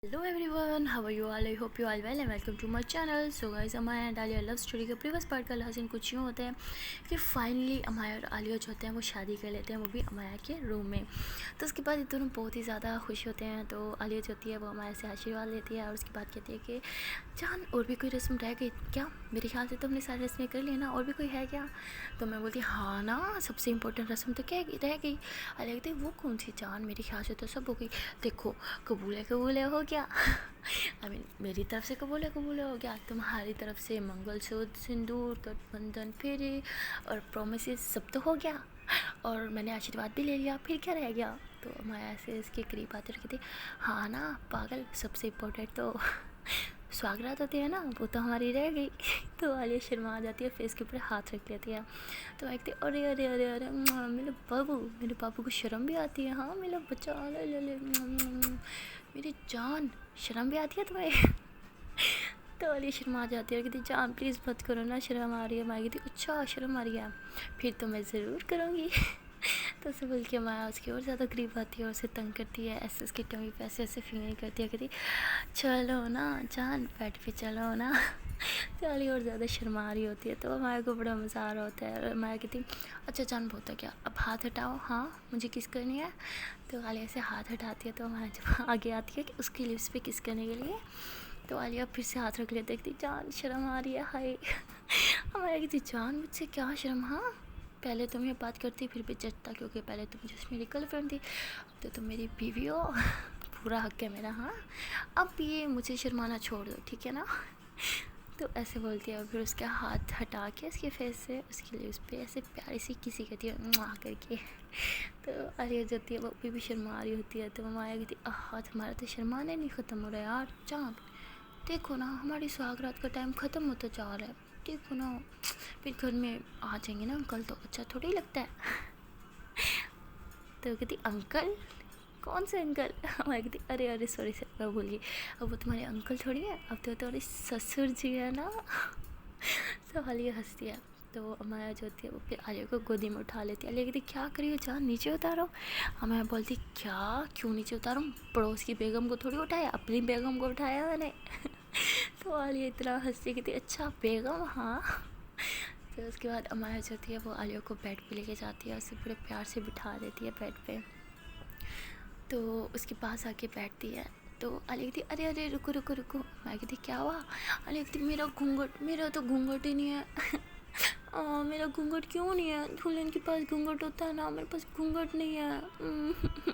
Hello everyone, how are you all? I hope you all well and welcome to my channel. So guys, Amaya and Alia love story के previous part का last कुछ यूँ होता है कि finally अमाया और आलिया जो होते हैं वो शादी कर लेते हैं, वो भी अमाया के रूम में। तो उसके बाद ये दोनों बहुत ही ज़्यादा खुश होते हैं। तो आलिया जो होती है वो अमाया से आशीर्वाद लेती है और उसके बाद कहती है कि जान और भी कोई रस्म रह गई क्या? मेरे ख्याल से तो हमने सारी रस्में कर ली ना, और भी कोई है क्या? तो मैं बोलती हाँ ना, सबसे इम्पोर्टेंट रस्म तो क्या रह गई? आलिया कहती वो कौन सी जान, मेरे ख्याल से तो सब हो गई। देखो कबूल है हो गया मेरी तरफ से कबूल हो गया, तुम्हारी तरफ से मंगलसूत्र, सिंदूर, गठबंधन, फेरे और प्रोमिस सब तो हो गया, और मैंने आशीर्वाद भी ले लिया, फिर क्या रह गया? तो माया ऐसे इसके करीब आते रखी थी। हाँ ना पागल, सबसे इम्पोर्टेंट तो स्वागरात होती है ना, वो तो हमारी रह गई। तो आलिया शर्मा आ जाती है, फेस के ऊपर हाथ रख लेती है। तो मैं कहती अरे अरे अरे अरे मेरे बाबू को शर्म भी आती है। हाँ मेरा बच्चा, ले ले ले मेरी जान, शर्म भी आती है तुम्हें? तो आलिया शर्मा आ जाती है, कहती जान प्लीज़ मत करो ना, शर्म आ रही है। मैं कहती अच्छा शर्म आ रही है, फिर तो मैं ज़रूर करूँगी। तो उसे बोल के माया उसकी और ज़्यादा करीब आती है और उसे तंग करती है, ऐसे उसकी टमी पे ऐसे ऐसे फिंगरिंग करती है, कहती चलो ना जान बेड पे चलो ना। तो आलिया और ज़्यादा शर्मा रही होती है। तो माया को बड़ा मज़ा आ रहा होता है और माया कहती अच्छा जान बहुत है क्या, अब हाथ हटाओ, हाँ मुझे किस करनी है। तो आलिया से हाथ हटाती है, तो माया जब आगे आती है कि उसकी लिप्स पे किस करने के लिए, तो आलिया फिर से हाथ रख लेते, कहती जान शर्म आ रही है हाय। हमारे कहती जान मुझसे क्या शर्म, हाँ पहले तुम ये बात करती फिर भी जचता, क्योंकि पहले तुम जस्ट मेरी गर्लफ्रेंड थी, अब तो तुम मेरी बीवी हो। पूरा हक है मेरा, हाँ अब ये मुझे शर्माना छोड़ दो ठीक है ना। तो ऐसे बोलती है और फिर उसका हाथ हटा के उसके फेस से उसके लिए उस पर ऐसे प्यारी सी किसी कहती है मुआ करके। तो आलिया जो होती है वो अभी भी शर्मा रही होती है। तो माया कहती हाथ हमारा तो शर्माने नहीं ख़त्म हो रहा है यार, चाँद देखो ना हमारी सुहागरात का टाइम ख़त्म होता जा रहा है, देखो ना फिर घर में आ जाएंगे ना अंकल, तो अच्छा थोड़ी लगता है। तो कहती अंकल, कौन से अंकल? मैं कहती अरे अरे सॉरी सर मैं भूल गई, अब वो तुम्हारे अंकल थोड़ी है, अब तो तुम्हारे ससुर जी है ना। तो आलिया हंसती है। तो माया जो होती है वो फिर आलिया को गोदी में उठा लेती है। आलिया कहती क्या करी हो जान, नीचे उतारो। माया बोलती क्या क्यों नीचे उतारूँ, पड़ोस की बेगम को थोड़ी उठाया, अपनी बेगम को उठाया मैंने। तो आलिया इतना हंसती कहती अच्छा बेगम, हाँ। तो उसके बाद अमाया जो होती है वो आलिया को बेड पे लेके जाती है, उसे बड़े प्यार से बिठा देती है बेड पे। तो उसके पास आके बैठती है। तो आलिया कहती अरे अरे रुको रुको रुको। मैं कहती क्या हुआ? आलिया कहती मेरा तो घूंघट ही नहीं है। मेरा घूंघट क्यों नहीं है? दुल्हन के पास घूंघट होता है ना, मेरे पास घूंघट नहीं है।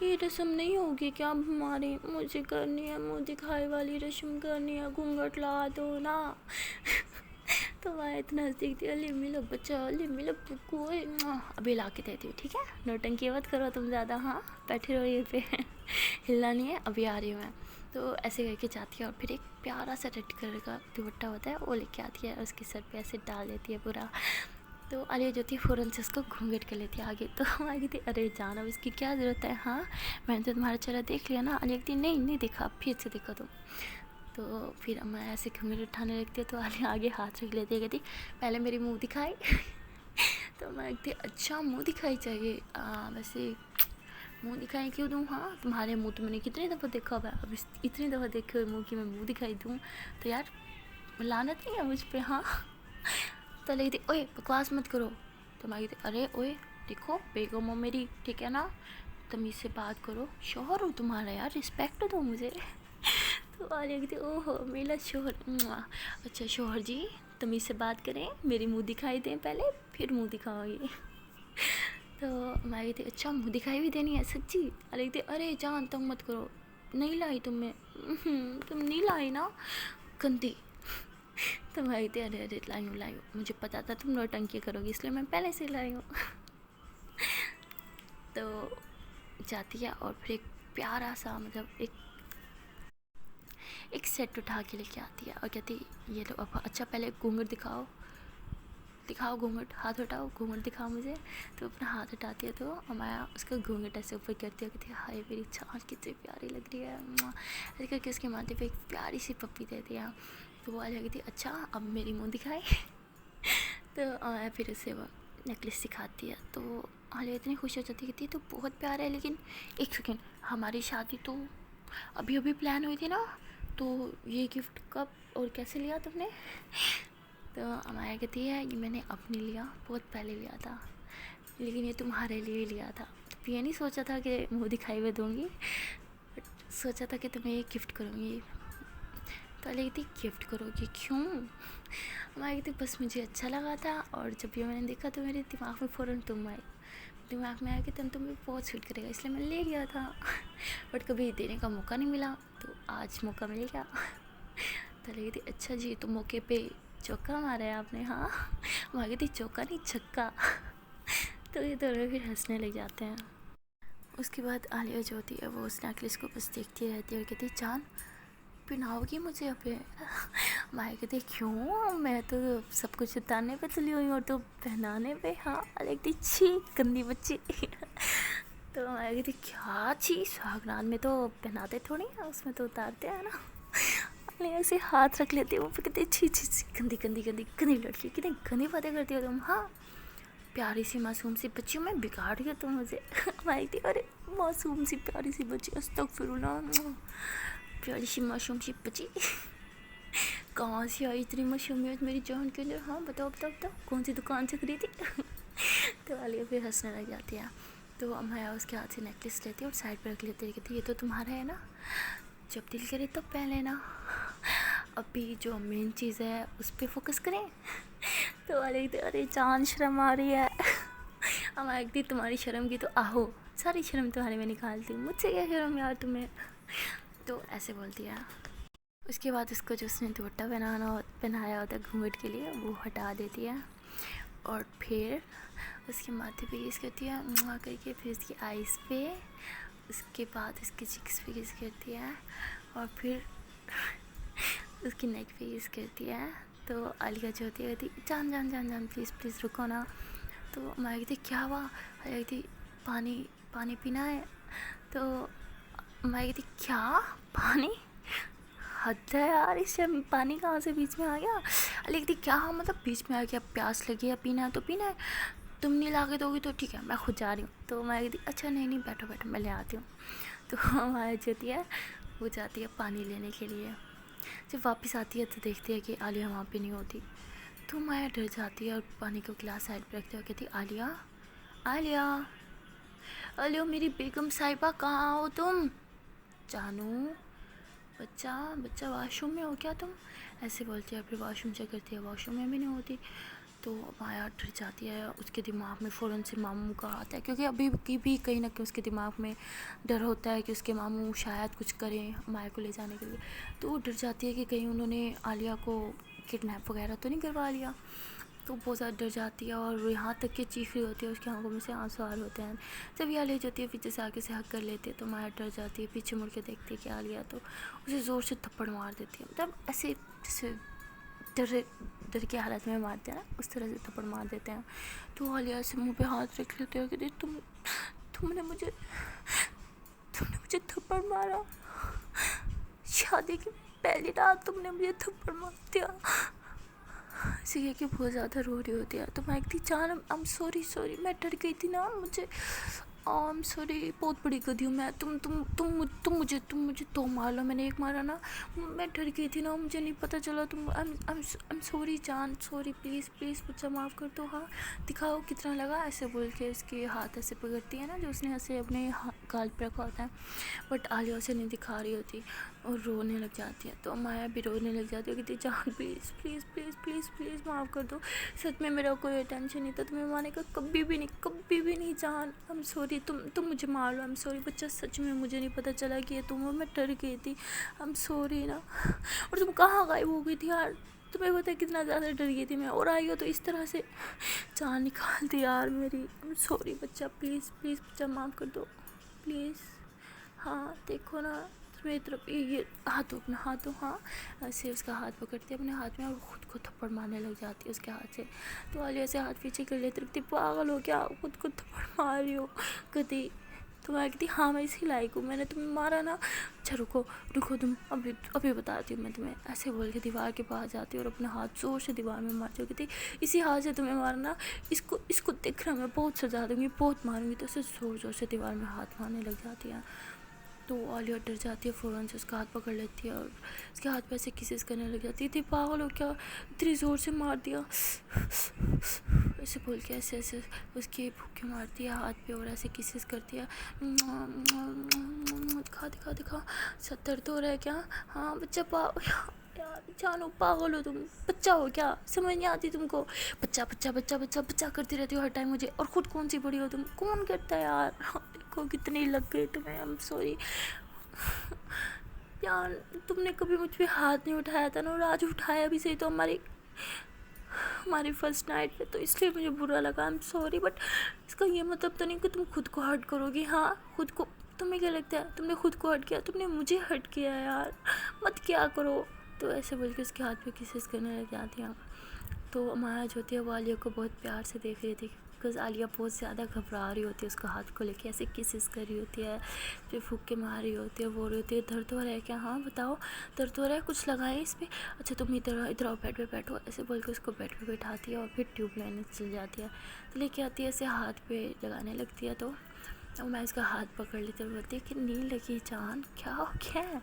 ये रस्म नहीं होगी क्या हमारी? मुझे करनी है, मुँह दिखाई वाली रस्म करनी है, घूंघट ला दो ना। तो मैं इतना हंसती थी, अली मिलो बच्चा, अली मिलो पुक्कू, अभी ला के देती हूँ ठीक है, नौटंकी मत करो तुम ज़्यादा, हाँ बैठे रहो ये पे। हिलना नहीं है, अभी आ रही हूँ मैं। तो ऐसे करके जाती है और फिर एक प्यारा सा रेड कलर का दुपट्टा होता है वो लेके आती है और उसके सर पे ऐसे डाल देती है पूरा। तो आलिया जो थी फ़ौरन से उसको घूंघट कर लेती है आगे। तो आ गई थी अरे जान अब इसकी क्या ज़रूरत है, हाँ मैंने तो तुम्हारा चेहरा देख लिया ना। आलिया कहती नहीं देखा, फिर से देखो तुम। तो फिर मैं ऐसे घूंघट उठाने लगती है, तो आलिया आगे हाथ रख लेती है, कहती पहले मेरी मुंह दिखाई। तो मैं कहती अच्छा मुंह दिखाई चाहिए, वैसे मुंह दिखाई क्यों दूँ, हाँ तुम्हारे मुंह तो मैंने कितनी दफ़ा देखा हुआ है, अब इतनी दफ़ा देखे हुए मुँह की मैं मुँह दिखाई दूँ तो यार लानत नहीं है मुझ पर, हाँ। तो लगी थी ओए बकवास मत करो। तो मैं कहती अरे ओए देखो बेगम हो मेरी ठीक है ना, तमीज़ से बात करो, शोहर हो तुम्हारा यार, रिस्पेक्ट दो मुझे। तो आलिया कहती ओहो मेरा शोहर, अच्छा शोहर जी तमीज़ से बात करें, मेरी मुँह दिखाई दें पहले फिर मुँह दिखाओगे। तो मैं कहती अच्छा मुँह दिखाई भी देनी है सच्ची? आलिया कहती अरे जान तंग मत करो, नहीं लाई तुमने, तुम नहीं लाई ना गंदी। तो मैं कहती अरे अरे लाई हूँ, मुझे पता था तुम नौटंकी करोगी इसलिए मैं पहले से लाई हूँ। तो जाती है और फिर एक प्यारा सा मतलब एक सेट उठा के लेके आती है और कहती ये लो अब अच्छा पहले घूंघट दिखाओ घूंघट, हाथ उठाओ घूंघट दिखाओ मुझे। तो अपना हाथ उठाती है तो अमाया उसका घूंघट ऐसे ऊपर करती है, कहती है हाय मेरी जान कितनी प्यारी लग रही है, ऐसे करके उसके माथे पे एक प्यारी सी पप्पी दे दिया। तो वो आ जाती अच्छा अब मेरी मुँह दिखाए। तो अमाया फिर उसे वो नेकलेस सिखाती है। तो आलिया इतनी खुश हो जाती कहती तो बहुत प्यारा है, लेकिन एक सेकेंड हमारी शादी तो अभी अभी प्लान हुई थी ना, तो ये गिफ्ट कब और कैसे लिया तुमने? तो अमाया कहती है ये मैंने अपने लिया, बहुत पहले लिया था, लेकिन ये तुम्हारे लिए लिया था। तो ये नहीं सोचा था कि मुँह दिखाई में दूँगी, बट सोचा था कि तुम्हें ये गिफ्ट करूँगी। तो लगी थी गिफ्ट करोगी क्यों? अमाया कहती बस मुझे अच्छा लगा था, और जब ये मैंने देखा तो मेरे दिमाग में फ़ौरन तुम आई, दिमाग में आया कि तुम्हें बहुत सूट करेगा, इसलिए मैंने ले लिया था। बट कभी देने का मौका नहीं मिला, तो आज मौका मिल गया। तो लगी थी अच्छा जी, तो मौके पे चौका मारा है आपने। हाँ, मांगी थी चौका नहीं छक्का। तो ये दोनों फिर हंसने लग जाते हैं। उसके बाद आलिया जो होती है वो उस नेकलेस को बस देखती रहती है और कहती चांद पहनाओगी मुझे अभी? माया कहती क्यों, मैं तो सब कुछ उतारने पे तुली हुई और तो पहनाने पे। हाँ, लगती छी गंदी बच्ची। तो माया कहती क्या छी, सुहागरात में तो पहनाते थोड़ी हैं, उसमें तो उतारते हैं ना। नहीं ऐसे हाथ रख लेती है वो, फिर कहते छी छी छी गंदी गंदी गंदी गंदी लड़की, कितनी गंदी बातें करती हो तुम। हाँ, प्यारी सी मासूम सी बच्ची मैं बिगाड़ दिया तुम मुझे। माई थी अरे मासूम सी प्यारी सी बच्ची, अस्तगफिरुल्लाह, प्यारी सी मासूम सी बच्ची। कहाँ से आई इतनी मासूमियत मेरी जान के अंदर? हाँ बताओ बताओ बताओ, कौन सी दुकान से खरीदी? तो आलिया फिर हंसने लग जाती है। तो अमाया उसके हाथ से नेकलेस लेती है और साइड पर रख लेती है, कहती ये तो तुम्हारा है ना, जब दिल करे तब पहन लेना, अभी जो मेन चीज़ है उस पर फोकस करें। तो वाले अरे जान शर्म आ रही है। अमाया कहती तुम्हारी शर्म की तो आहो, सारी शर्म तुम्हारे में निकालती हूँ, मुझसे क्या शर्म यार तुम्हें। तो ऐसे बोलती है। उसके बाद उसको जो उसने दुपट्टा पहनाया होता है घूंघट के लिए, वो हटा देती है, और फिर उसके माथे पे किस करती है मुआ करके, फिर उसकी आइज़ पे, उसके बाद उसके चिक्स पे किस करती है, और फिर उसकी नेक पे किस करती है। तो आलिया जो होती है कहती जान जान जान जान प्लीज़ प्लीज़ रुको ना। तो मैं कहती क्या हुआ? आलिया कहती पानी पानी पीना है। तो मैं कहती क्या पानी? हद है यार, इससे पानी कहाँ से बीच में आ गया? कहती क्या मतलब बीच में आ गया, प्यास लगी है, पीना है तो पीना है, तुम नहीं ला के दोगी तो ठीक है मैं खुद जा रही हूँ। तो मैं कहती अच्छा नहीं नहीं बैठो बैठो मैं ले आती हूँ। तो हमारी होती है वो जाती है पानी लेने के लिए। जब वापस आती है तो देखती है कि आलिया वहाँ पे नहीं होती। तो माया डर जाती है और पानी का गिलास साइड पर रखते हुए कहती आलिया आलिया, अलियो मेरी बेगम साहिबा कहाँ हो तुम? जानू बच्चा बच्चा वॉशरूम में हो क्या तुम? ऐसे बोलती है। फिर वॉशरूम चेक करती है, वॉशरूम में भी नहीं होती। तो माया डर जाती है, उसके दिमाग में फ़ौरन से मामू का आता है, क्योंकि अभी की भी कहीं ना कहीं उसके दिमाग में डर होता है कि उसके मामू शायद कुछ करें माया को ले जाने के लिए। तो वो डर जाती है कि कहीं उन्होंने आलिया को किडनैप वगैरह तो नहीं करवा लिया। तो बहुत ज़्यादा डर जाती है और यहाँ तक कि चीख रही होती है, उसकी आंखों में से आंसू आ रहे होते हैं। जब ये आलिया जाती है पीछे से आगे से हक कर लेती है तो माया डर जाती है, पीछे मुड़ के देखती है कि आलिया, तो उसे ज़ोर से थप्पड़ मार देती है, मतलब ऐसे जैसे डर के हालत में मारते हैं ना, उस तरह से थप्पड़ मार देते हैं। तो आलिया से मुंह पे हाथ रख लेते हैं कि तुमने मुझे थप्पड़ मारा, शादी की पहली रात तुमने मुझे थप्पड़ मार दिया। ऐसे कह के बहुत ज़्यादा रो रही होती है। तो मैं कहती जान आई एम सॉरी मैं डर गई थी ना, मुझे आई एम सॉरी, बहुत बड़ी गधी हूँ मैं, तुम मुझे दो मार लो, मैंने एक मारा ना, मैं डर गई थी ना, मुझे नहीं पता चला, तुम आई एम सॉरी जान, सॉरी प्लीज़ प्लीज़ मुझे माफ़ कर दो। हाँ दिखाओ कितना लगा, ऐसे बोल के उसके हाथ ऐसे पकड़ती है ना जो उसने ऐसे अपने गाल पर रखा होता है, बट आलिया उसे नहीं दिखा रही होती और रोने लग जाती है। तो माया भी रोने लग जाती है, कहती जान please please please please please माफ़ कर दो, सच में मेरा कोई टेंशन नहीं था, तुम्हें मारने का कभी भी नहीं जान, आई एम सॉरी, तुम मुझे मार लो, आई एम सॉरी बच्चा, सच में मुझे नहीं पता चला कि ये तुम हो, मैं डर गई थी, आई एम सॉरी ना। और तुम कहाँ गायब हो गई थी यार, तुम्हें पता है कितना ज़्यादा डर गई थी मैं, और आई हो तो इस तरह से जान निकाल दी यार मेरी, आई एम सॉरी बच्चा, प्लीज़ प्लीज़ बच्चा माफ़ कर दो प्लीज़। हाँ देखो ना मेरी तरफ ये हाथों अपना हाथों, हाँ ऐसे उसका हाथ पकड़ती है अपने हाथ में और खुद को थप्पड़ मारने लग जाती है उसके हाथ से। तो आलिया ऐसे हाथ पीछे कर लेती रहती, पागल हो क्या, खुद को थप्पड़ मार रही हो कहती। तो मैं कहती हाँ मैं इसी लायक हूँ, मैंने तुम्हें मारा ना, अच्छा रुको तुम अभी बताती हूँ मैं तुम्हें, ऐसे बोल के दीवार के पास जाती है और अपना हाथ ज़ोर से दीवार में मार कहती इसी हाथ से तुम्हें मारना, इसको देख रहा मैं बहुत सजा दूँगी, बहुत मारूंगी। तो उसे ज़ोर से दीवार में हाथ मारने लग जाती है। تو आलिया डर जाती है, फ़ौरन से उसका हाथ पकड़ लेती है और उसके हाथ पे ऐसे किसेस करने लग जाती है। "ती पागल हो क्या? इतनी ज़ोर से मार दिया", ऐसे बोल के ऐसे ऐसे उसकी फूंके मारती है हाथ पे और ऐसे किसेस करती है। "दिखा दिखा दिखा, सर दर्द हो रहा है क्या? हाँ बच्चा यार जानो, पागल हो तुम, बच्चा हो क्या? समझ नहीं आती तुमको? बच्चा बच्चा बच्चा बच्चा बच्चा करती रहती हो हर टाइम मुझे, और खुद कौन सी बड़ी हो तुम? कौन करता है यार? देखो कितनी लग गई तुम्हें, आई एम सॉरी यार, तुमने कभी मुझ पे हाथ नहीं उठाया था ना, और आज उठाया भी सही तो हमारी फर्स्ट नाइट पे, तो इसलिए मुझे बुरा लगा, आई एम सॉरी। बट इसका ये मतलब तो नहीं कि तुम खुद को हर्ट करोगी। हाँ खुद को, तुम्हें क्या लगता है तुमने खुद को हर्ट किया? तुमने मुझे हर्ट किया यार, मत क्या करो। तो ऐसे बोल के उसके हाथ पे किसेस करने लग जाती हैं। तो माया जो होती है वो आलिया को बहुत प्यार से देख रही थी, बिकॉज आलिया बहुत ज़्यादा घबरा रही होती है, उसका हाथ को लेके ऐसे किसेस कर रही होती है, फिर फूंके मार रही होती है, बोल रही होती है दर्द हो रहा है क्या? हाँ बताओ, दर्द हो रहा है, कुछ लगाए इस पर? अच्छा तुम इधर इधर आओ, बेड पे बैठो, ऐसे बोल के उसको बेड पे बैठाती है और फिर ट्यूब लेने चल जाती है। तो लेके आती है, ऐसे हाथ पे लगाने लगती है। तो मैं इसका हाथ पकड़ लेती हूँ, बोलती है कि नहीं लगी जान, क्या हो गया है?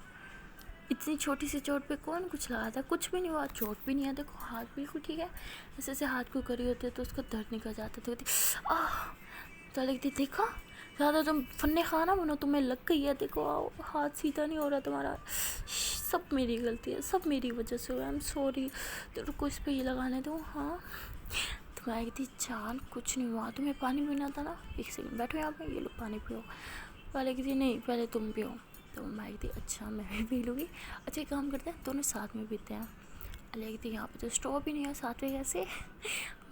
इतनी छोटी सी चोट पे कौन कुछ लगा था? कुछ भी नहीं हुआ, चोट भी नहीं है, देखो हाथ बिल्कुल ठीक है। ऐसे ऐसे हाथ को करी होती है तो उसका दर्द निकल जाता, तो कहती आह, तो लगती देखा, ज़्यादा तुम फन्ने खाना बनो, तुम्हें लग गई है, देखो आओ, हाथ सीधा नहीं हो रहा तुम्हारा, सब मेरी गलती है, सब मेरी वजह से हुआ, आई एम सॉरी। तो रुको इस पर ये लगाने दो। हाँ तो मैं कहती जान कुछ नहीं हुआ, तुम्हें पानी पीना था ना, एक सेकंड बैठो यहाँ पे, ये लो पानी पियो। पहले कहती नहीं पहले तुम पियो। तो मैं कहती अच्छा मैं भी पी लूँगी। अच्छा एक काम करते हैं दोनों साथ में पीते हैं। अलिया कहती यहाँ पे तो स्टॉप ही नहीं है, साथ में कैसे?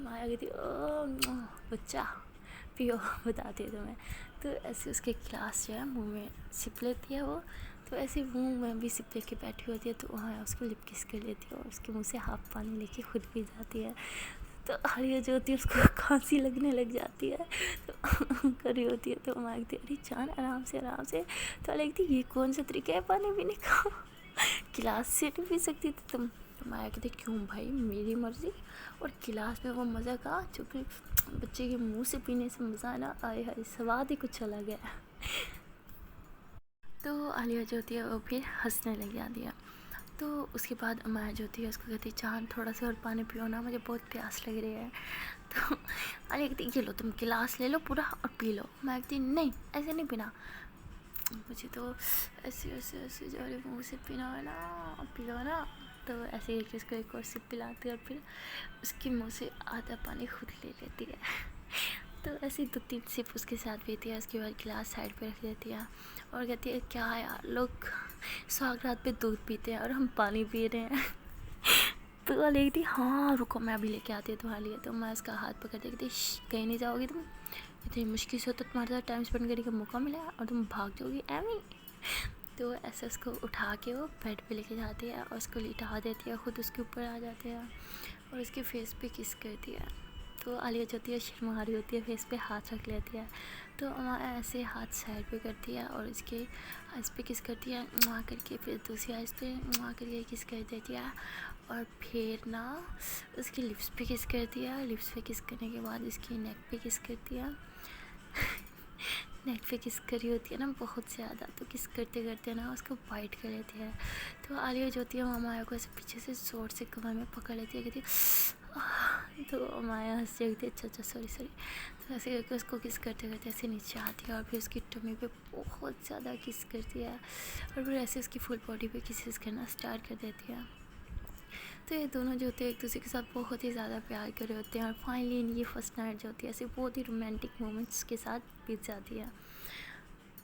माया कहती बच्चा पियो, बताती है तुम्हें। तो ऐसे उसके गिलास जो है मुँह में सिप लेती है वो, तो ऐसे मुँह में भी सिप लेके बैठी होती है, तो वहाँ उसको लिप किस कर लेती है और उसके मुँह से हाफ पानी लेके खुद पी जाती है। तो आलिया जो होती है उसको खांसी लगने लग जाती है, तो कर रही होती है, तो मांगती अरे जान आराम से आराम से। तो लगती ये कौन सा तरीका है पानी पीने का? गिलास से नहीं पी सकती थी तुम? तो माया कहती क्यों भाई, मेरी मर्जी। और गिलास में वो मज़ा का जो कि बच्चे के मुंह से पीने से मज़ा है ना, आए हाय स्वाद ही कुछ अलग है। तो आलिया जो होती है वो फिर हंसने लग जाती है। तो उसके बाद माया जो होती है उसको कहती चांद थोड़ा सा और पानी पियो ना, मुझे बहुत प्यास लग रही है। तो आलिया कहती ये लो तुम गिलास ले लो पूरा और पी लो। मैं कहती नहीं ऐसे नहीं पीना, मुझे तो ऐसे ऐसे ऐसे जो मुँह से पीना है ना, पी लो ना। तो ऐसे एक उसको एक और सिप पिलाती है और फिर उसके मुँह से आधा पानी खुद ले लेती है। तो ऐसे 2-3 सिप उसके साथ पीती है, उसके बाद गिलास साइड पे रख देती है और कहती है क्या यार लोग सुहाग रात पे दूध पीते हैं और हम पानी पी रहे हैं। तो वो लेती हाँ रुको मैं अभी लेके आती हूँ तुम्हारे लिए। तो मैं उसका हाथ पकड़ के कहती कहीं नहीं जाओगी तुम, इतनी मुश्किल से तो तुम्हारे साथ टाइम स्पेंड करने का मौका मिला और तुम भाग जाओगी एमी। तो ऐसे उसको उठा के वो बेड पे लेके जाती है और उसको लिटा देती है, खुद उसके ऊपर आ जाते हैं और उसके फेस पे किस करती है। तो आलिया जो होती है शर्मा रही होती है, फेस पे हाथ रख लेती है। तो ऐसे हाथ साइड पे करती है और इसके आइस पे किस करती है वहाँ करके, फिर दूसरी आइस पे वहाँ करके किस कर देती है और फिर ना उसकी लिप्स पे किस करती है। लिप्स पे किस करने के बाद इसकी नेक पे किस करती है। नेक पे किस करी होती है ना बहुत ज़्यादा, तो किस करते करते ना उसको बाइट कर लेती है। तो आलिया जो होती है माया को ऐसे पीछे से जोर से कमर में पकड़ लेती है, कहती तो माया हंस जाती है अच्छा अच्छा सॉरी सॉरी। तो ऐसे करके उसको किस करते करते ऐसे नीचे आती है और फिर उसकी टमी पे बहुत ज़्यादा किस करती है और फिर ऐसे उसकी फुल बॉडी पे किसेस करना स्टार्ट कर देती है। तो ये दोनों जो होते हैं एक दूसरे के साथ बहुत ही ज़्यादा प्यार कर रहे होते हैं और फाइनली इनकी फर्स्ट नाइट जो होती है ऐसे बहुत ही रोमांटिक मोमेंट्स के साथ बीत जाती है।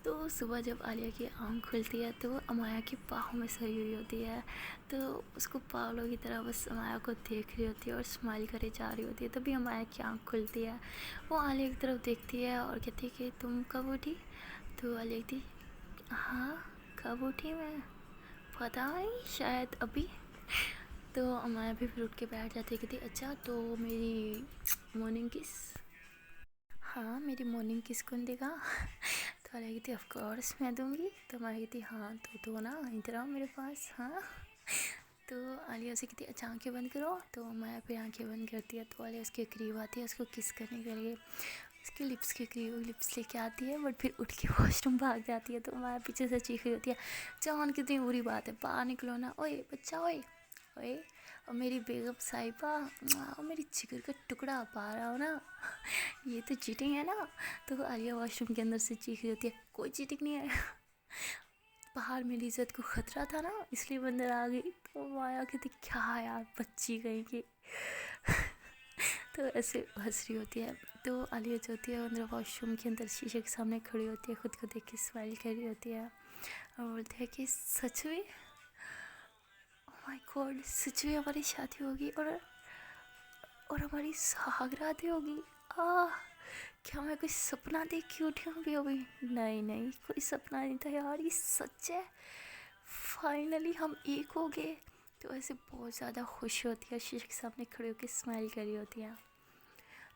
तो सुबह जब आलिया की आँख खुलती है तो अमाया की बाहों में सोई हुई होती है, तो उसको पागलों की तरह बस अमाया को देख रही होती है और स्माइल करे जा रही होती है। तभी अमाया की आँख खुलती है, वो आलिया की तरफ देखती है और कहती है कि तुम कब उठी? तो आलिया कहती हाँ कब उठी मैं, पता नहीं शायद अभी। तो अमाया भी फिर उठ के बैठ जाती है, कहती अच्छा तो मेरी मॉर्निंग किस, हाँ मेरी मॉर्निंग किस कौन देगा? तो आलिया कहती ऑफ कोर्स मैं दूंगी। तो मैं कहती हाँ तो ना इधर आओ मेरे पास। हाँ तो आलिया से कहती अच्छा आंखें बंद करो। तो मैं फिर आंखें बंद करती है, तो आलिया उसके करीब आती है उसको किस करने के लिए। اس کے لپس کے قریب لپس لے کے آتی ہے، بٹ پھر اٹھ کے واش روم بھاگ جاتی ہے. تو مایا پیچھے سے چیخ رہی ہوتی ہے، جان کتنی بری بات ہے، باہر نکلو نا، اوئے بچہ اوئے اوئے. اور میری بیگم صاحبہ، اور میری جگر کا ٹکڑا، باہر آؤ نا، یہ تو چیٹنگ ہے نا. تو عالیہ واش روم کے اندر سے چیخ رہی ہوتی ہے، کوئی چیٹنگ نہیں ہے، باہر میری عزت کو خطرہ تھا نا اس لیے اندر آ گئی. تو مایا کہتی کیا یار بچی کہیں کی. تو ایسے ہنس رہی ہوتی ہے. تو عالیہ جو ہوتی ہے اندر واش روم کے اندر شیشے کے سامنے کھڑی ہوتی ہے، خود کو دیکھ کے اسمائل کر رہی ہوتی ہے اور بولتی ہے کہ سچ میں، او مائی گاڈ، سچ میں ہماری شادی ہوگی اور ہماری سہاگرات ہوگی. کیا میں کوئی سپنا دیکھ کے اٹھی ہوں بھی ابھی؟ نہیں کوئی سپنا نہیں تھا یار، یہ سچ ہے، فائنلی ہم ایک ہو گئے. تو ایسے بہت زیادہ خوش ہوتی ہے، شیشے کے سامنے کھڑے ہو کے اسمائل کر رہی ہوتی ہے.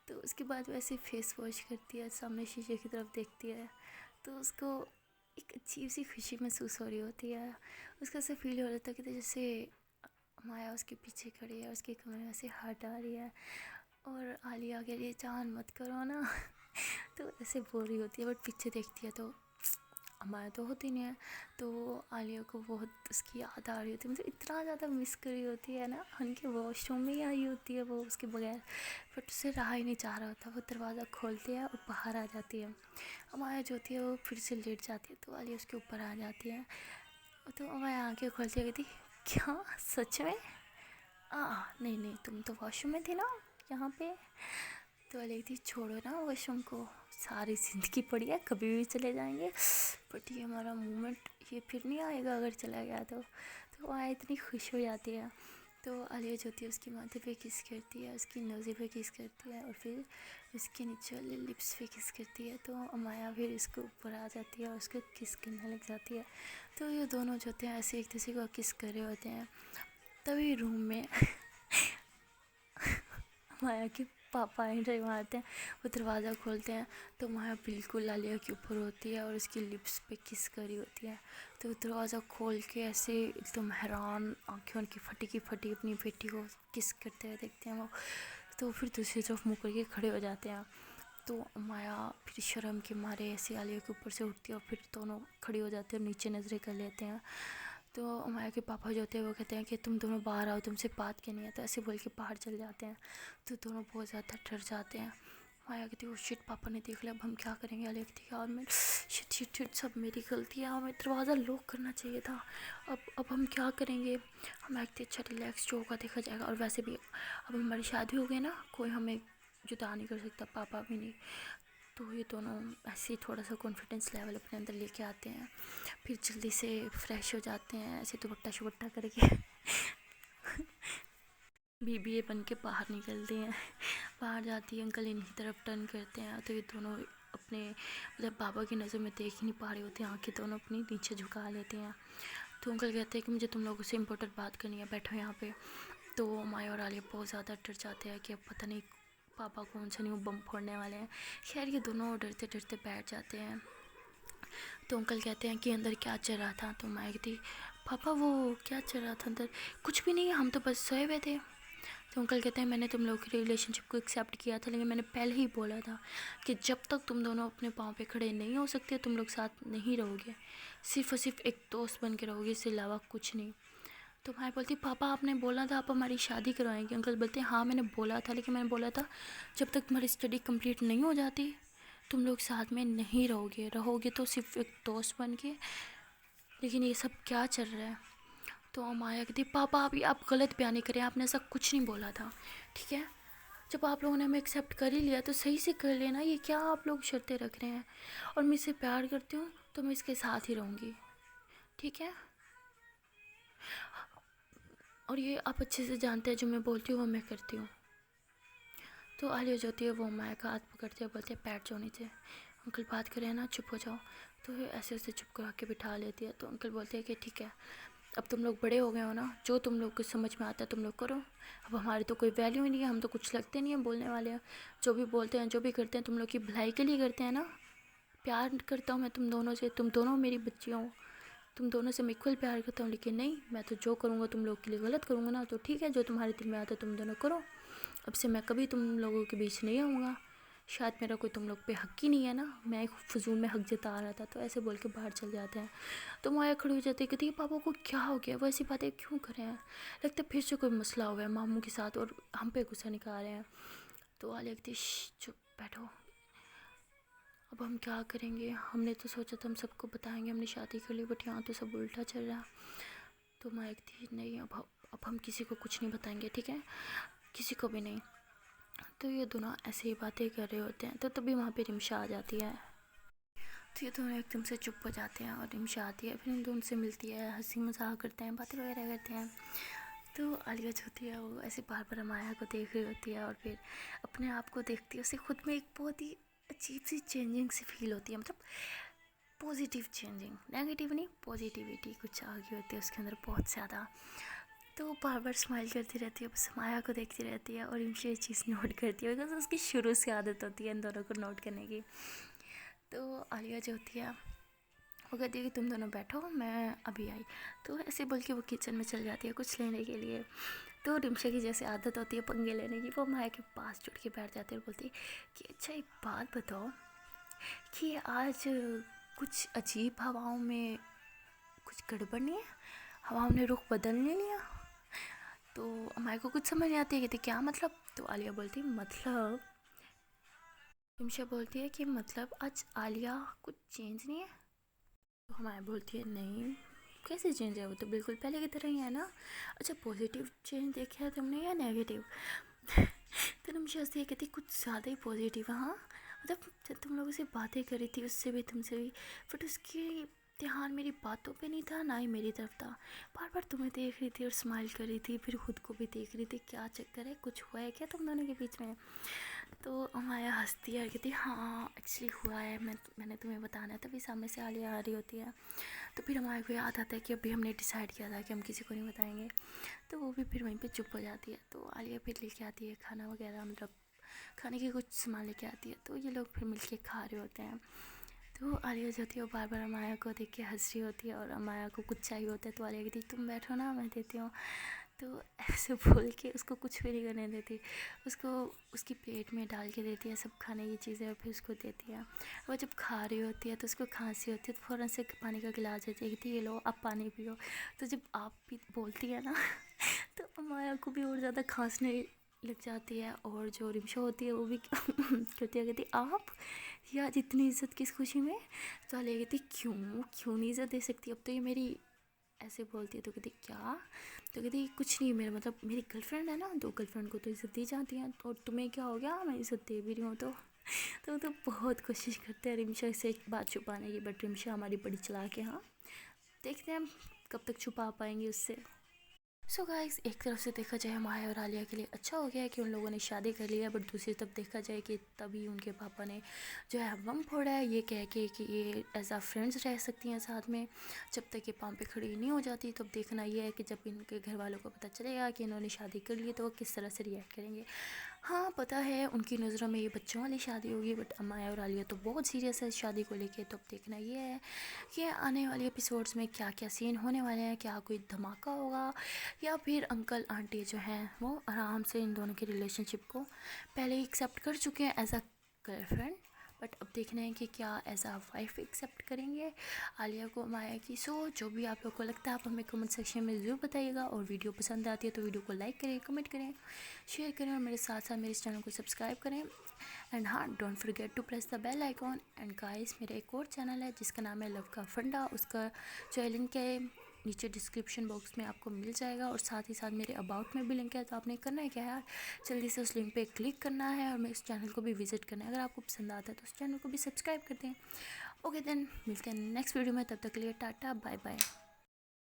تو اس کے بعد ویسے فیس واش کرتی ہے، سامنے شیشے کی طرف دیکھتی ہے تو اس کو ایک عجیب سی خوشی محسوس ہو رہی ہوتی ہے. اس کا ایسا فیل ہو رہا تھا کہ جیسے مایا اس کے پیچھے کھڑی ہے، اس کے کمرے میں سے ہٹ آ رہی ہے اور عالیہ کہہ رہی ہے جان مت کرو نا. تو ایسے بول رہی ہوتی ہے، بٹ پیچھے دیکھتی ہے تو ہمارا تو ہوتی نہیں ہے. تو عالیہ کو بہت اس کی یاد آ رہی ہوتی ہے، مطلب اتنا زیادہ مس کر رہی ہوتی ہے نا، ان کے واش روم میں ہی آئی ہوتی ہے وہ اس کے بغیر، بٹ اسے رہا ہی نہیں چاہ رہا ہوتا. وہ دروازہ کھولتی ہے اور باہر آ جاتی ہے. ہمارا جو ہوتی ہے وہ پھر سے لیٹ جاتی ہے، تو عالیہ اس کے اوپر آ جاتی ہے. تو ہمارے آنکھیں کھولتی ہے، کہتی کیا سچ میں؟ نہیں تم تو واش روم میں تھی نا یہاں پہ. تو عالیہ کہتی چھوڑو نا واش روم کو، ساری زندگی پڑی ہے، کبھی بھی چلے جائیں گے، بٹ یہ ہمارا مومنٹ یہ پھر نہیں آئے گا اگر چلا گیا تو. تو آیا اتنی خوش ہو جاتی ہے. تو عالیہ جو ہوتی ہے اس کی ماتھے پہ کس کرتی ہے، اس کی نوزے پہ کس کرتی ہے اور پھر اس کے نیچے والے لپس پہ کس کرتی ہے. تو مایا پھر اس کو اوپر آ جاتی ہے اور اس کو کس کرنے لگ جاتی ہے. تو یہ دونوں جو ہوتے ہیں ایسے ایک دوسرے کو کس کر رہے ہوتے ہیں. تبھی روم میں مایا کے پاپا انٹر مارتے ہیں، وہ دروازہ کھولتے ہیں تو مایا بالکل عالیہ کے اوپر ہوتی ہے اور اس کی لپس پہ کس کری ہوتی ہے. تو دروازہ کھول کے ایسے ایک دم حیران آنکھیں ان کی پھٹی کی پھٹی اپنی بیٹی کو کس کرتے ہوئے دیکھتے ہیں وہ. تو پھر دوسری طرف منہ کر کے کھڑے ہو جاتے ہیں. تو مایا پھر شرم کے مارے ایسے عالیہ کے اوپر سے اٹھتی ہے اور پھر دونوں کھڑے ہو جاتے ہیں اور نیچے نظریں کر لیتے ہیں. تو مایا کے پاپا جو ہوتے ہیں وہ کہتے ہیں کہ تم دونوں باہر آؤ، تم سے بات کرنی ہے. تو ایسے بول کے باہر چل جاتے ہیں. تو دونوں بہت زیادہ ڈر جاتے ہیں. مایا کہتی ہے شٹ پاپا نے دیکھ لیا، اب ہم کیا کریں گے. عالیہ کہتی ہے یار میں شٹ سب میری غلطی ہے، ہمیں دروازہ لاک کرنا چاہیے تھا، اب ہم کیا کریں گے. ہم کہتے اچھا ریلیکس، جو ہوگا دیکھا جائے گا، اور ویسے بھی اب ہماری شادی ہو گئی نا، کوئی ہمیں جدا نہیں کر سکتا، پاپا بھی نہیں. تو یہ دونوں ایسے ہی تھوڑا سا کانفیڈنس لیول اپنے اندر لے کے آتے ہیں. پھر جلدی سے فریش ہو جاتے ہیں، ایسے دوپٹہ شپٹہ کر کے بی بی اے بن کے باہر نکلتے ہیں. باہر جاتی ہے، انکل انہی طرف ٹرن کرتے ہیں. تو یہ دونوں اپنے مطلب بابا کی نظر میں دیکھ ہی نہیں پا رہے ہوتے ہیں، آنکھیں دونوں اپنی نیچے جھکا لیتے ہیں. تو انکل کہتے ہیں کہ مجھے تم لوگوں سے امپورٹنٹ بات کرنی ہے، بیٹھو یہاں پہ. تو مایا اور عالیہ بہت زیادہ ڈر جاتے ہیں کہ اب پتہ نہیں پاپا کون سا نیو بم پھوڑنے والے ہیں. خیر یہ دونوں ڈرتے ڈرتے بیٹھ جاتے ہیں. تو انکل کہتے ہیں کہ اندر کیا چل رہا تھا. تو مایا کہتی پاپا وہ کیا چل رہا تھا اندر؟ کچھ بھی نہیں، ہم تو بس سوئے ہوئے تھے. تو انکل کہتے ہیں میں نے تم لوگوں کی ریلیشن شپ کو ایکسیپٹ کیا تھا، لیکن میں نے پہلے ہی بولا تھا کہ جب تک تم دونوں اپنے پاؤں پہ کھڑے نہیں ہو سکتے تم لوگ ساتھ نہیں رہو گے، صرف اور صرف ایک دوست بن کے رہو گے، اس سے علاوہ کچھ نہیں. تو میں بولتی پاپا آپ نے بولا تھا آپ ہماری شادی کروائیں گے. انکل بولتے ہیں ہاں میں نے بولا تھا، لیکن میں نے بولا تھا جب تک تمہاری اسٹڈی کمپلیٹ نہیں ہو جاتی تم لوگ ساتھ میں نہیں رہو گے تو صرف ایک دوست بن کے. لیکن یہ سب کیا چل رہا ہے. تو مایا کہتی پاپا آپ غلط بیانی کریں، آپ نے ایسا کچھ نہیں بولا تھا، ٹھیک ہے. جب آپ لوگوں نے ہمیں ایکسیپٹ کر ہی لیا تو صحیح سے کر لینا، یہ کیا آپ لوگ شرطیں رکھ رہے ہیں. اور میں اسے پیار کرتی ہوں تو میں اس کے ساتھ ہی رہوں گی، ٹھیک ہے. اور یہ آپ اچھے سے جانتے ہیں جو میں بولتی ہوں وہ میں کرتی ہوں. تو عالیہ جو ہوتی ہے وہ مایا کا ہاتھ پکڑتے ہیں، بولتے ہیں بیٹھ جاؤ نیچے، انکل بات کریں نا، چپ ہو جاؤ. تو ایسے ایسے چپ کرا کے بٹھا لیتی ہے. تو انکل بولتے ہیں کہ ٹھیک ہے اب تم لوگ بڑے ہو گئے ہو نا، جو تم لوگ کو سمجھ میں آتا ہے تم لوگ کرو، اب ہماری تو کوئی ویلیو ہی نہیں ہے، ہم تو کچھ لگتے نہیں ہیں بولنے والے ہیں. جو بھی بولتے ہیں جو بھی کرتے ہیں تم لوگ کی بھلائی کے لیے کرتے ہیں نا. پیار کرتا ہوں میں تم دونوں سے، تم دونوں میری بچیاں ہو، تم دونوں سے میں اکول پیار کرتا ہوں، لیکن نہیں میں تو جو کروں گا تم لوگ کے لیے غلط کروں گا نا. تو ٹھیک ہے جو تمہارے دل میں آتا ہے تم دونوں کرو، اب سے میں کبھی تم لوگوں کے بیچ نہیں آؤں گا، शायद मेरा कोई तुम लोग पे हक ही नहीं है ना, मैं फजूल में हक जता रहा था, तो ऐसे बोल के बाहर चल जाते हैं। तो माया खड़ी हो जाती है, कहती है पापा को क्या हो गया, वो ऐसी बातें क्यों कर रहे हैं, लगता है फिर से कोई मसला हो गया मामू के साथ और हम पे गुस्सा निकाल रहे हैं। तो आलिया कहती है चुप बैठो, अब हम क्या करेंगे, हमने तो सोचा था हम सबको बताएंगे हमने शादी कर ली, बट यहाँ तो सब उल्टा चल रहा है। तो माया कहती है नहीं, अब हम किसी को कुछ नहीं बताएंगे, ठीक है, किसी को भी नहीं। तो ये दोनों ऐसे ही बातें कर रहे होते हैं, तो तभी वहाँ पे रिमशा आ जाती है। तो ये दोनों एकदम से चुप हो जाते हैं और रिमशा आती है, फिर इन दोनों से मिलती है, हंसी मजाक करते हैं, बातें वगैरह करते हैं। तो आलिया जो होती है वो ऐसे बार बार माया को देख रही होती है और फिर अपने आप को देखती है, उसे खुद में एक बहुत ही अजीब सी चेंजिंग सी फील होती है, मतलब पॉजिटिव चेंजिंग, नेगेटिव नहीं, पॉजिटिविटी कुछ आ गई होती है उसके अंदर बहुत ज़्यादा। तो वो बार बार स्माइल करती रहती है, बस माया को देखती रहती है और इनसे ये चीज़ नोट करती है, बिकॉज उसकी शुरू से आदत होती है इन दोनों को नोट करने की। तो आलिया जो होती है वो कहती है कि तुम दोनों बैठो, मैं अभी आई। तो ऐसे बोल के वो किचन में चल जाती है कुछ लेने के लिए। तो रिमशा की जैसे आदत होती है पंगे लेने की, वो माया के पास जुड़ के बैठ जाती है और बोलती है कि अच्छा एक बात बताओ कि आज कुछ अजीब हवाओं में कुछ गड़बड़ नहीं है, हवाओं ने रुख बदल नहीं लिया। तो माया को कुछ समझ नहीं आती है, कहती क्या मतलब। तो आलिया बोलती है मतलब, रिमशा बोलती है कि मतलब आज आलिया कुछ चेंज नहीं है। तो हमारी बोलती है नहीं, कैसे चेंज है, वो तो बिल्कुल पहले की तरह ही है ना। अच्छा पॉजिटिव चेंज देखा है तुमने या नेगेटिव। तो रिमशा हंसती है, कहती कुछ ज़्यादा ही पॉजिटिव। हाँ मतलब जब तुम लोगों से बातें करी थी उससे भी तुमसे भी, बट उसकी ध्यान मेरी बातों पे नहीं था ना ही मेरी तरफ था, बार बार तुम्हें देख रही थी और स्माइल कर रही थी, फिर खुद को भी देख रही थी, क्या चक्कर है, कुछ हुआ है क्या तुम दोनों के बीच में। तो माया हंसती है, कहती हाँ एक्चुअली हुआ है, मैंने तुम्हें बताना है, तभी सामने से आलिया आ रही होती है। तो फिर हमारे को याद आता है कि अभी हमने डिसाइड किया था कि हम किसी को नहीं बताएंगे। तो वो भी फिर वहीं पे चुप हो जाती है। तो आलिया फिर लेके आती है खाना वगैरह, मतलब खाने के कुछ सामान लेके आती है, तो ये लोग फिर मिल के खा रहे होते हैं। तो आलिया जो होती है वो बार बार अमाया को देख के हंस रही होती है और अमाया को कुछ चाहिए होता है, तो आलिया कहती तुम बैठो ना मैं देती हूँ। तो ऐसे बोल के उसको कुछ भी नहीं करने देती, उसको उसकी प्लेट में डाल के देती है सब खाने की चीज़ें और फिर उसको देती है। वो जब खा रही होती है तो उसको खांसी होती है, तो फ़ौरन से पानी का गिलास देती है, कहती ये लो आप पानी पियो। तो जब आप भी बोलती है ना तो अमाया को भी और ज़्यादा खांसने लग जाती है, और जो रिमशा होती है वो भी कहती है, कहती आप यार इतनी इज़्ज़त किस खुशी में। तो आलिया कहती क्यों क्यों नहीं इज़्ज़त दे सकती, अब तो ये मेरी, ऐसे बोलती है। तो कहती क्या, तो कहती कुछ नहीं, मेरा मतलब मेरी गर्लफ्रेंड है ना, तो गर्लफ्रेंड को तो इज़्ज़त दी जाती है, और तुम्हें क्या हो गया, मैं इज़्ज़त दे भी रही हूँ। तो बहुत कोशिश करते हैं रिमशा से बात छुपाने की, बट रिमशा हमारी बड़ी चालाक है। हाँ देखते हैं हम कब तक छुपा पाएंगे उससे। सो गाइस, एक तरफ से देखा जाए माया और आलिया के लिए अच्छा हो गया है कि उन लोगों ने शादी कर लिया, बट दूसरी तरफ देखा जाए कि तभी उनके पापा ने जो है बम फोड़ा है ये कह के कि ये एज आ फ्रेंड्स रह सकती हैं साथ में जब तक ये पाँव पे खड़ी नहीं हो जाती। तो अब देखना ये है कि जब इनके घर वालों को पता चलेगा कि इन्होंने शादी कर ली तो वो किस तरह से रिएक्ट करेंगे। हाँ पता है उनकी नज़रों में ये बच्चों वाली शादी होगी, बट माया और आलिया तो बहुत सीरियस है इस शादी को लेके। तो अब देखना ये है कि आने वाले एपिसोड्स में क्या क्या सीन होने वाले हैं, क्या कोई धमाका होगा या फिर अंकल आंटी जो हैं वो आराम से इन दोनों के रिलेशनशिप को पहले ही एक्सेप्ट कर चुके हैं एज अ गर्लफ्रेंड, बट अब देखना है कि क्या एज अ वाइफ एक्सेप्ट करेंगे आलिया को माया की। सो जो भी आप लोग को लगता है आप हमें कमेंट सेक्शन में ज़रूर बताइएगा, और वीडियो पसंद आती है तो वीडियो को लाइक करें, कमेंट करें, शेयर करें, और मेरे साथ साथ मेरे इस चैनल को सब्सक्राइब करें। एंड हाँ don't forget to press the bell icon. And guys मेरा एक और चैनल है जिसका नाम है लव का फंडा, उसका जो लिंक है नीचे डिस्क्रिप्शन बॉक्स में आपको मिल जाएगा, और साथ ही साथ मेरे अबाउट में भी लिंक है। तो आपने करना है क्या यार, जल्दी से उस लिंक पे क्लिक करना है और मेरे इस चैनल को भी विजिट करना है। अगर आपको पसंद आता है तो उस चैनल को भी सब्सक्राइब कर दें। ओके देन मिलते हैं नेक्स्ट वीडियो में, तब तक के लिए टाटा बाय बाय।